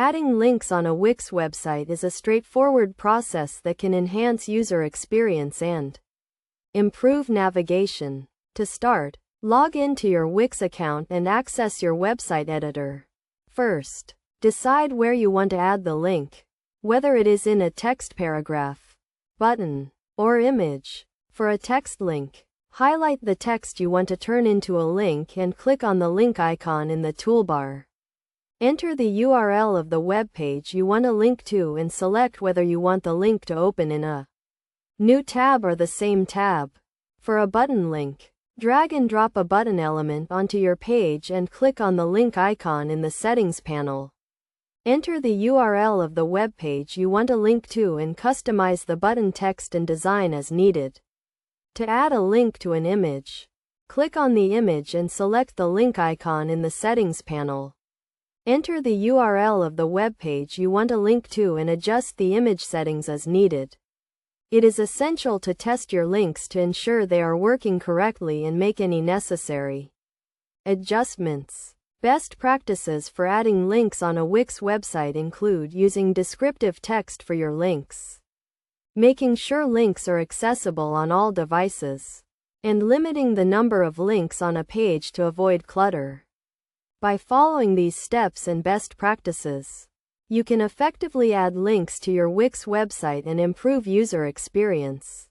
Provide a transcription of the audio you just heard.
Adding links on a Wix website is a straightforward process that can enhance user experience and improve navigation. To start, log into your Wix account and access your website editor. First, decide where you want to add the link, whether it is in a text paragraph, button, or image. For a text link, highlight the text you want to turn into a link and click on the link icon in the toolbar. Enter the URL of the web page you want to link to and select whether you want the link to open in a new tab or the same tab. For a button link, drag and drop a button element onto your page and click on the link icon in the settings panel. Enter the URL of the web page you want to link to and customize the button text and design as needed. To add a link to an image, click on the image and select the link icon in the settings panel. Enter the URL of the web page you want to link to and adjust the image settings as needed. It is essential to test your links to ensure they are working correctly and make any necessary adjustments. Best practices for adding links on a Wix website include using descriptive text for your links, making sure links are accessible on all devices, and limiting the number of links on a page to avoid clutter. By following these steps and best practices, you can effectively add links to your Wix website and improve user experience.